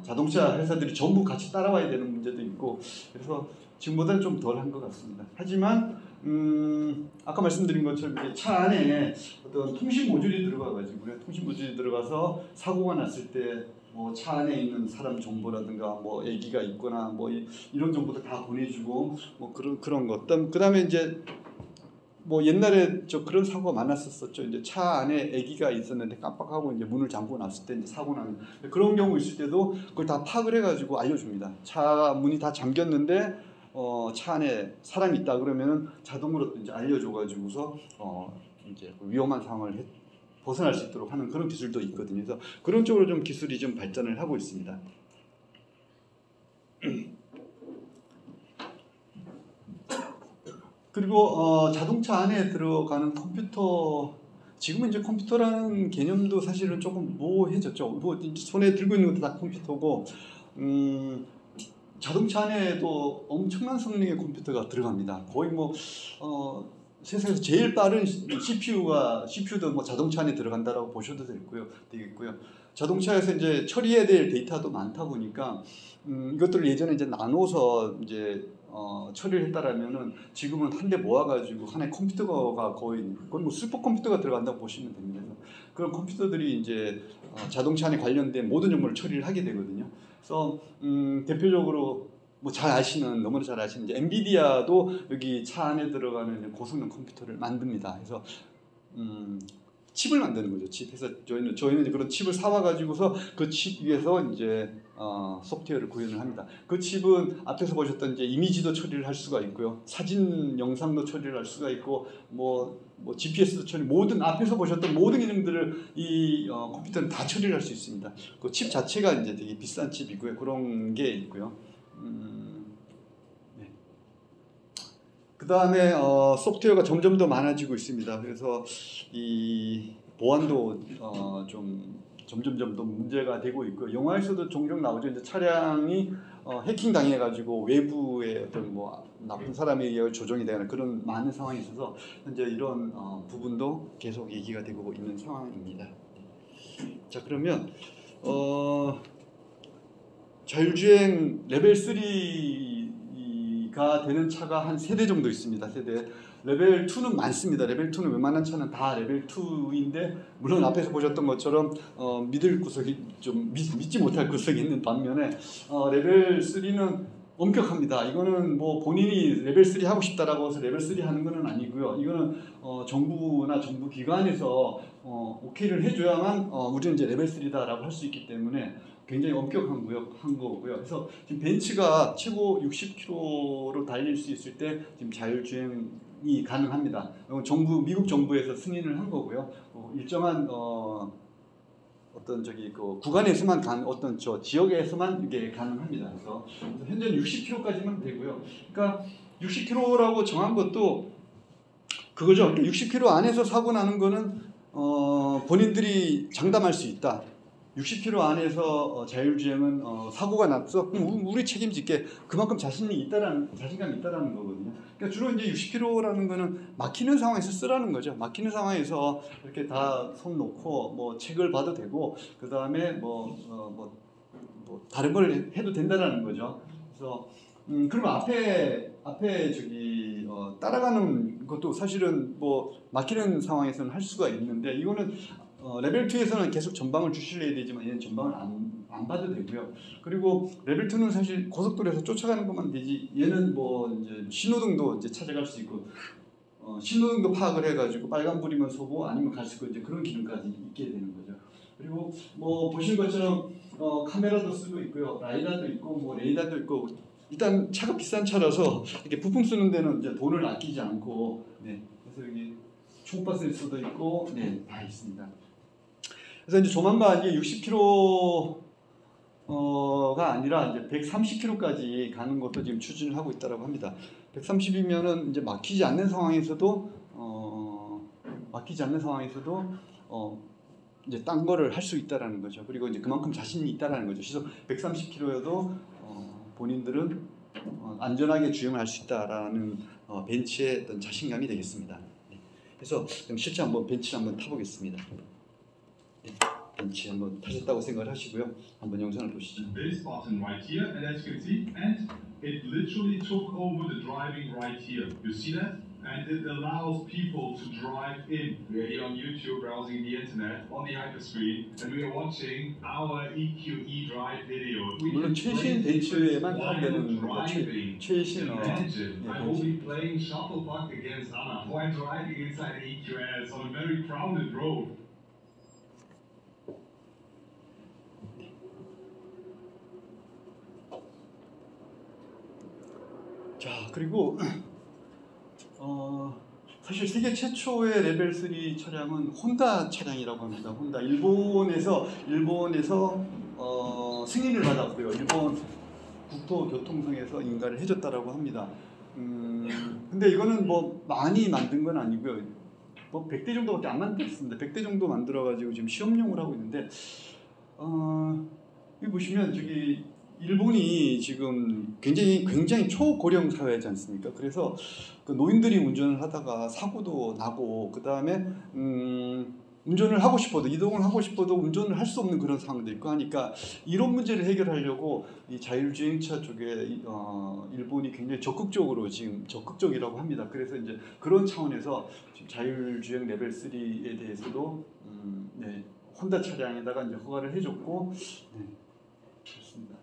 자동차 회사들이 전부 같이 따라와야 되는 문제도 있고 그래서 지금보다는 좀 덜한 것 같습니다. 하지만 아까 말씀드린 것처럼 차 안에 어떤 통신 모듈이 들어가가지고요. 통신 모듈이 들어가서 사고가 났을 때 뭐 차 안에 있는 사람 정보라든가 뭐 아기가 있거나 뭐 이런 정보도 다 보내주고 뭐 그런 것. 그다음에 이제 뭐 옛날에 그런 사고가 많았었죠. 이제 차 안에 아기가 있었는데 깜빡하고 이제 문을 잠그고 났을 때 이제 사고 나는 그런 경우 있을 때도 그걸 다 파악을 해가지고 알려줍니다. 차 문이 다 잠겼는데 차 안에 사람이 있다 그러면은 자동으로 이제 알려줘가지고서 이제 위험한 상황을 벗어날 수 있도록 하는 그런 기술도 있거든요. 그래서 그런 쪽으로 좀 기술이 좀 발전을 하고 있습니다. 그리고 자동차 안에 들어가는 컴퓨터 지금은 이제 컴퓨터라는 개념도 사실은 조금 모호해졌죠. 뭐 손에 들고 있는 것도 다 컴퓨터고 자동차 안에도 엄청난 성능의 컴퓨터가 들어갑니다. 거의 뭐 세상에서 제일 빠른 CPU도 뭐 자동차 안에 들어간다라고 보셔도 되겠고요. 자동차에서 이제 처리해야 될 데이터도 많다 보니까 이것들을 예전에 이제 나눠서 이제 처리를 했다라면은 지금은 한 대 모아가지고 하나의 컴퓨터가 거의 뭐 슈퍼컴퓨터가 들어간다고 보시면 됩니다. 그런 컴퓨터들이 이제 자동차 안에 관련된 모든 정보를 처리를 하게 되거든요. 그래서 대표적으로 뭐 너무나 잘 아시는 이제 엔비디아도 여기 차 안에 들어가는 고성능 컴퓨터를 만듭니다. 그래서 칩을 만드는 거죠. 그래서 저희는 그런 칩을 사와가지고서 그 칩 위에서 이제 소프트웨어를 구현을 합니다. 그 칩은 앞에서 보셨던 이제 이미지도 처리를 할 수가 있고요, 사진, 영상도 처리를 할 수가 있고, 뭐 GPS도 앞에서 보셨던 모든 기능들을 이 컴퓨터는 다 처리를 할 수 있습니다. 그 칩 자체가 이제 되게 비싼 칩이고요, 그런 게 있고요. 네. 그 다음에 소프트웨어가 점점 더 많아지고 있습니다. 그래서 이 보안도 좀 점점 더 문제가 되고 있고, 영화에서도 종종 나오죠. 이제 차량이 해킹 당해가지고 외부의 어떤 뭐 나쁜 사람에 의해 조종이 되거나 그런 많은 상황이 있어서 현재 이런 부분도 계속 얘기가 되고 있는 상황입니다. 자, 그러면 자율주행 레벨 3가 되는 차가 한 3대 정도 있습니다. 레벨 2는 많습니다. 레벨 2는 웬만한 차는 다 레벨 2인데, 물론 앞에서 보셨던 것처럼 믿을 구석이 좀 믿지 못할 구석이 있는 반면에 레벨 3는 엄격합니다. 이거는 뭐 본인이 레벨 3 하고 싶다라고 해서 레벨 3 하는 거는 아니고요. 이거는 정부나 정부 기관에서 오케이를 해줘야만 우리는 이제 레벨 3다라고 할 수 있기 때문에 굉장히 엄격한 거고요. 그래서 지금 벤츠가 최고 60km로 달릴 수 있을 때 지금 자율주행이 가능합니다. 미국 정부에서 승인을 한 거고요. 일정한 어떤 그 구간에서만 어떤 지역에서만 이게 가능합니다. 그래서 현재는 60km까지만 되고요. 그러니까 60km라고 정한 것도 그거죠. 60km 안에서 사고 나는 거는 본인들이 장담할 수 있다. 60km 안에서 자율주행은 사고가 났어. 그럼 우리 책임질게. 그만큼 자신감이 있다라는 거거든요. 그러니까 주로 이제 60km라는 거는 막히는 상황에서 쓰라는 거죠. 막히는 상황에서 이렇게 다 손 놓고 뭐 책을 봐도 되고 그 다음에 뭐 다른 걸 해도 된다라는 거죠. 그래서 그러면 앞에 따라가는 것도 사실은 뭐 막히는 상황에서는 할 수가 있는데 이거는 레벨 2에서는 계속 전방을 주실래야 되지만 얘는 전방을 안 봐도 되고요. 그리고 레벨 2는 사실 고속도로에서 쫓아가는 것만 되지 얘는 뭐 이제 신호등도 이제 찾아갈 수 있고 신호등도 파악을 해가지고 빨간불이면 서고 아니면 갈 수 있고 이제 그런 기능까지 있게 되는 거죠. 그리고 뭐 보신 것처럼 카메라도 쓰고 있고요, 라이다도 있고 뭐 레이더도 있고 일단 차가 비싼 차라서 이렇게 부품 쓰는 데는 이제 돈을 아끼지 않고 그래서 여기 초음파 센서도 있고 다 있습니다. 그래서 이제 조만간 이제 60km가 아니라 이제 130km까지 가는 것도 지금 추진을 하고 있다고 합니다. 130이면은 이제 막히지 않는 상황에서도 이제 딴 거를 할 수 있다라는 거죠. 그리고 이제 그만큼 자신이 있다라는 거죠. 그래서 130km여도 본인들은 안전하게 주행할 수 있다라는 벤츠의 어떤 자신감이 되겠습니다. 그래서 그럼 실제 한번 벤츠를 한번 타보겠습니다. 벤츠 한번 타셨다고 생각을 하시고요. 한번 영상을 보시죠. This button right here, and as you can see, and it literally took over the driving right here. You see that? And it allows people to drive in. We are here on YouTube browsing the internet on the hyperscreen, and we are watching our EQE drive video. 물론 최신 벤츠에만 사용되는 최신 Imagine I will be playing shuttlecock against Anna while driving inside the EQS on a very crowded road. 자, 그리고 사실 세계 최초의 레벨 3 차량은 혼다 차량이라고 합니다. 혼다 일본에서 승인을 받았고요. 일본 국토교통청에서 인가를 해줬다라고 합니다. 근데 이거는 뭐 많이 만든 건 아니고요. 뭐 100대 정도밖에 안 만들었습니다. 100대 정도 만들어가지고 지금 시험용으로 하고 있는데 여기 보시면 저기 일본이 지금 굉장히 초고령 사회지 않습니까? 그래서 그 노인들이 운전을 하다가 사고도 나고 그 다음에 운전을 하고 싶어도 이동을 하고 싶어도 운전을 할 수 없는 그런 상황도 있고 하니까 이런 문제를 해결하려고 이 자율주행차 쪽에 일본이 굉장히 적극적이라고 합니다. 그래서 이제 그런 차원에서 지금 자율주행 레벨 3에 대해서도 혼다 차량에다가 이제 허가를 해줬고 그렇습니다.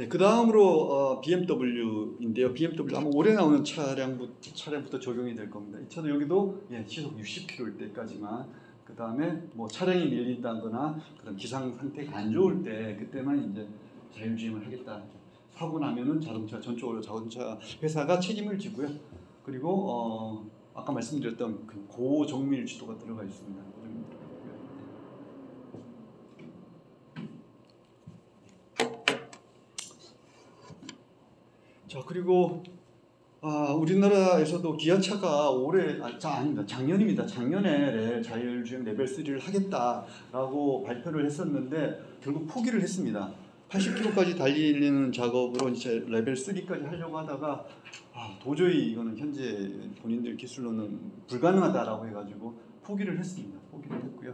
그 다음으로 BMW인데요. BMW 아마 올해 나오는 차량부터 적용이 될 겁니다. 이 차도 여기도 시속 60km일 때까지만, 그 다음에 뭐 차량이 밀린다거나 그런 기상 상태가 안 좋을 때 그때만 이제 자율주행을 하겠다. 사고 나면은 전적으로 자동차 회사가 책임을 지고요. 그리고 아까 말씀드렸던 그 고정밀 지도가 들어가 있습니다. 자, 그리고 우리나라에서도 기아차가 작년입니다. 작년에 자율주행 레벨 3를 하겠다라고 발표를 했었는데 결국 포기를 했습니다. 80km까지 달리는 작업으로 이제 레벨 3까지 하려고 하다가 도저히 이거는 현재 본인들 기술로는 불가능하다라고 해가지고 포기를 했습니다. 포기를 했고요.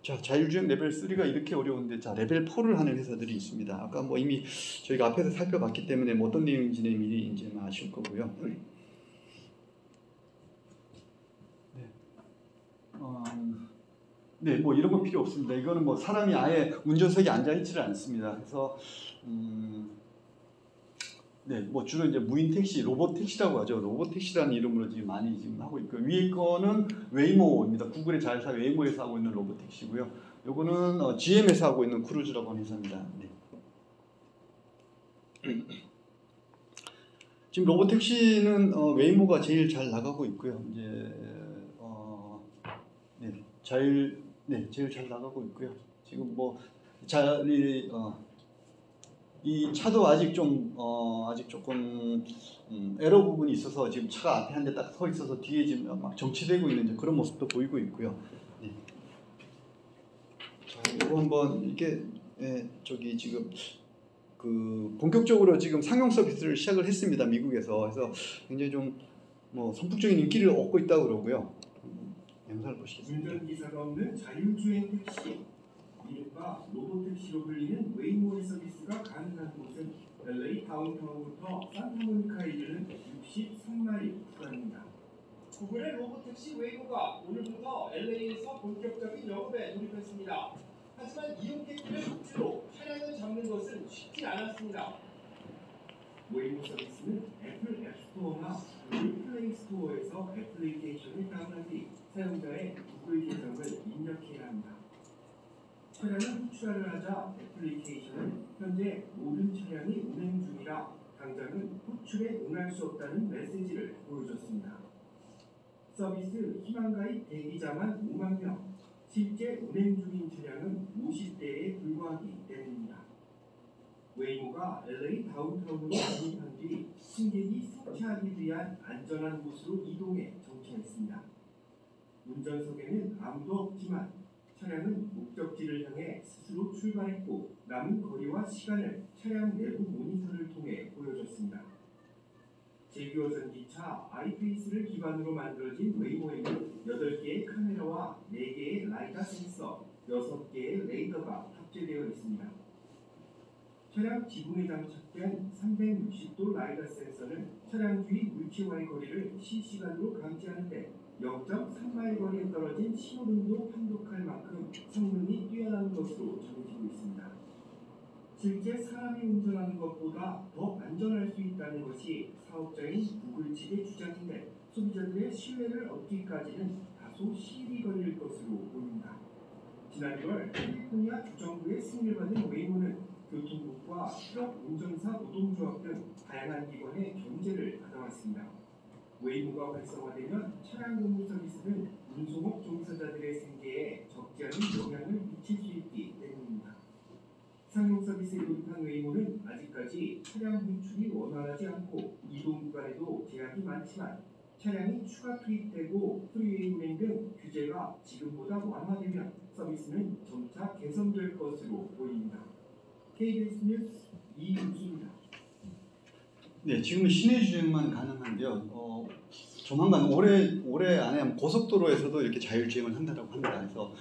자, 자율주행 레벨 3가 이렇게 어려운데, 자, 레벨 4를 하는 회사들이 있습니다. 아까 뭐 이미 저희가 앞에서 살펴봤기 때문에 어떤 내용인지는 미리 이제 아실 거고요. 네, 뭐 이런 거 필요 없습니다. 이거는 뭐 사람이 아예 운전석에 앉아 있지를 않습니다. 그래서 네, 뭐 주로 이제 무인 택시, 로봇 택시라고 하죠. 로봇 택시라는 이름으로 지금 많이 지금 하고 있고요. 위에 거는 웨이모입니다. 구글의 자회사 웨이모에서 하고 있는 로봇 택시고요. 요거는 GM에서 하고 있는 크루즈라고 하는 회사입니다. 네. 지금 로봇 택시는 웨이모가 제일 잘 나가고 있고요. 이제 제일 잘 나가고 있고요. 지금 뭐 이 차도 아직 아직 조금 에러 부분이 있어서 지금 차가 앞에 한 대 딱 서 있어서 뒤에 지금 막 정체되고 있는 그런 모습도 보이고 있고요. 네. 자, 이거 한번 이게 지금 본격적으로 지금 상용 서비스를 시작을 했습니다. 미국에서. 그래서 굉장히 좀 뭐 선풍적인 인기를 얻고 있다고 그러고요. 영상을 보시겠습니다. 운전기사가 없는 자율주행 택시, 이른바 로봇택시로 불리는 웨이모의 서비스가 가능한 곳은 LA 다운타운부터 산타모니카에 이르는 63마일 구간입니다. 구글의 로봇택시 웨이모가 오늘부터 LA에서 본격적인 영업에 돌입했습니다. 하지만 이용객들의 목줄로 차량을 잡는 것은 쉽지 않았습니다. 웨이모 서비스는 애플 앱스토어나 구글 플레이 스토어에서 애플리케이션을 다운한 뒤 사용자의 구글 계정을 입력해야 합니다. 차량을 호출하려 하자 애플리케이션은 현재 모든 차량이 운행 중이라 당장은 호출에 응할 수 없다는 메시지를 보여줬습니다. 서비스 희망가입 대기자만 5만 명, 실제 운행 중인 차량은 50대에 불과하기 때문입니다. 웨이모가 LA 다운타운으로 진입한 뒤 승객이 승차하기 위한 안전한 곳으로 이동해 정차했습니다. 운전석에는 아무도 없지만 차량은 목적지를 향해 스스로 출발했고 남은 거리와 시간을 차량 내부 모니터를 통해 보여줬습니다. 제규어 전기차 아이페이스를 기반으로 만들어진 웨이모에는 8개의 카메라와 4개의 라이다 센서, 6개의 레이더가 탑재되어 있습니다. 차량 지붕에 장착된 360도 라이다 센서는 차량 주위 물체와의 거리를 실시간으로 감지하는 데 0.3마일 거리에 떨어진 신호등도 판독할 만큼 성능이 뛰어난 것으로 전해지고 있습니다. 실제 사람이 운전하는 것보다 더 안전할 수 있다는 것이 사업자인 구글 측의 주장인데 소비자들의 신뢰를 얻기까지는 다소 시일이 걸릴 것으로 보입니다. 지난 1월 캘리포니아 주정부의 승인을 받은 웨이모는 교통국과 트럭 운전사 노동조합 등 다양한 기관의 견제를 받아왔습니다. 웨이모가 활성화되면 차량 공유 서비스는 운송업 종사자들의 생계에 적지 않은 영향을 미칠 수 있기 때문입니다. 상용 서비스에 돌입한 웨이모는 아직까지 차량 분출이 원활하지 않고 이동 구간에도 제약이 많지만 차량이 추가 투입되고 프리웨이 운행 등 규제가 지금보다 완화되면 서비스는 점차 개선될 것으로 보입니다. KBS 뉴스 이윤수입니다. 네, 지금은 시내 주행만 가능한데요. 조만간 올해 안에 고속도로에서도 이렇게 자율주행을 한다고 합니다. 그래서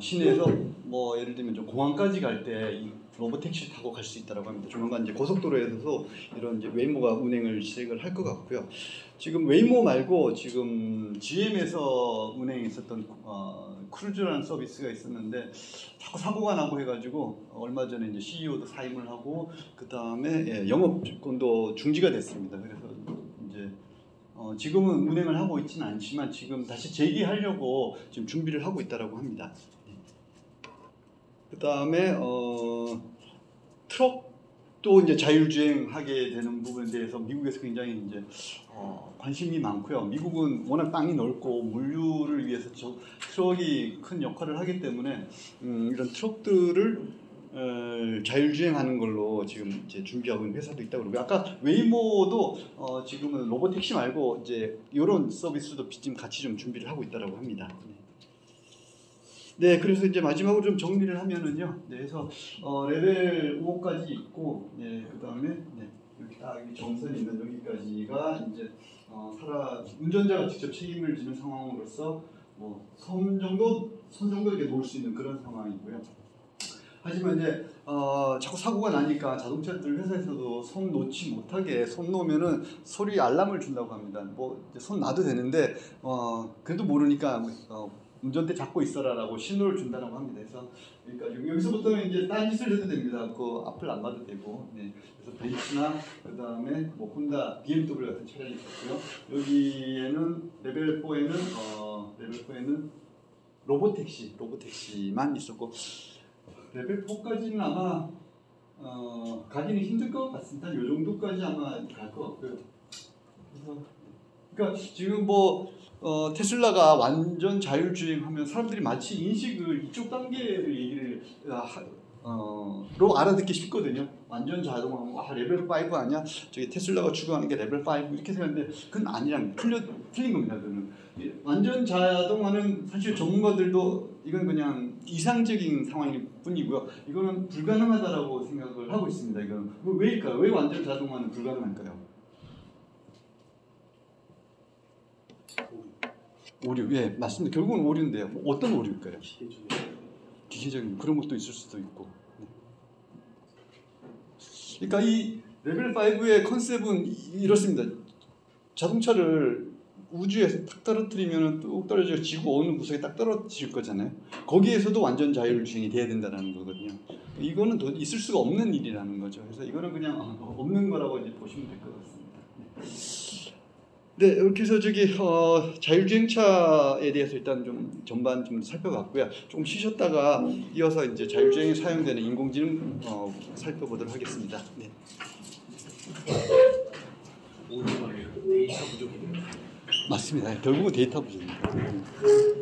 시내에서 뭐 예를 들면 좀 공항까지 갈 때 이 로봇 택시를 타고 갈 수 있다고 합니다. 조만간 이제 고속도로에서도 이런 이제 웨이모가 운행을 시작을 할 것 같고요. 지금 웨이모 말고 지금 GM에서 운행했었던 크루즈라는 서비스가 있었는데 자꾸 사고가 나고 해가지고 얼마 전에 이제 CEO도 사임을 하고 그 다음에 영업권도 중지가 됐습니다. 그래서 이제 지금은 운행을 하고 있지는 않지만 지금 다시 재개하려고 지금 준비를 하고 있다라고 합니다. 그 다음에 트럭도 이제 자율주행하게 되는 부분에 대해서 미국에서 굉장히 이제 관심이 많고요. 미국은 워낙 땅이 넓고 물류를 위해서 트럭이 큰 역할을 하기 때문에 이런 트럭들을 자율주행하는 걸로 지금 이제 준비하고 있는 회사도 있다고 그러고 아까 웨이모도 지금은 로봇 택시 말고 이제 이런 서비스도 지금 같이 좀 준비를 하고 있다고 합니다. 네, 그래서 이제 마지막으로 좀 정리를 하면은요. 네, 그래서 레벨 5까지 있고, 네, 그 다음에 여기 딱 여기 정선이 있는 여기까지가 이제 운전자가 직접 책임을 지는 상황으로서 뭐 손 정도 이렇게 놓을 수 있는 그런 상황이고요. 하지만 이제 자꾸 사고가 나니까 자동차들 회사에서도 손 놓지 못하게 손 놓으면은 소리 알람을 준다고 합니다. 뭐 이제 손 놔도 되는데 그래도 모르니까 운전대 잡고 있어라라고 신호를 준다고 합니다. 그래서 그러니까 여기서부터는 이제 딴짓을 해도 됩니다. 그 앞을 안 봐도 되고. 네. 그래서 벤츠나 그 다음에 뭐 혼다, BMW 같은 차량이 있었고요. 여기에는 레벨 4에는 로보택시만 있었고 레벨 4까지는 아마 가기는 힘들 것 같습니다. 이 정도까지 아마 갈 것 같고요. 그래서 그러니까 지금 뭐 테슬라가 완전 자율주행하면 사람들이 마치 인식을 이쪽 단계를 얘기를 로 알아듣기 쉽거든요. 완전 자동화하면 레벨 5 아니야? 저기 테슬라가 추구하는 게 레벨 5 이렇게 생각하는데 그건 아니란 틀린 겁니다. 그거는 완전 자동화는 사실 전문가들도 이건 그냥 이상적인 상황일 뿐이고요. 이거는 불가능하다라고 생각을 하고 있습니다. 이건 왜일까요? 왜 완전 자동화는 불가능할까요? 오류, 예, 맞습니다. 결국은 오류인데요. 뭐 어떤 오류일까요? 기계적인 그런 것도 있을 수도 있고. 네. 그러니까 이 레벨 5의 컨셉은 이렇습니다. 자동차를 우주에서 탁 떨어뜨리면 뚝 떨어져 지구 어느 구석에 딱 떨어질 거잖아요. 거기에서도 완전 자율주행이 돼야 된다는 거거든요. 이거는 있을 수가 없는 일이라는 거죠. 그래서 이거는 그냥 없는 거라고 이제 보시면 될 것 같습니다. 네, 이렇게 해서 자율주행차에 대해서 일단 좀 전반 좀 살펴봤고요. 조금 쉬셨다가 이어서 이제 자율주행에 사용되는 인공지능 살펴보도록 하겠습니다. 네. 오류가 아니라 데이터 부족이네요. 맞습니다. 결국은 데이터 부족입니다.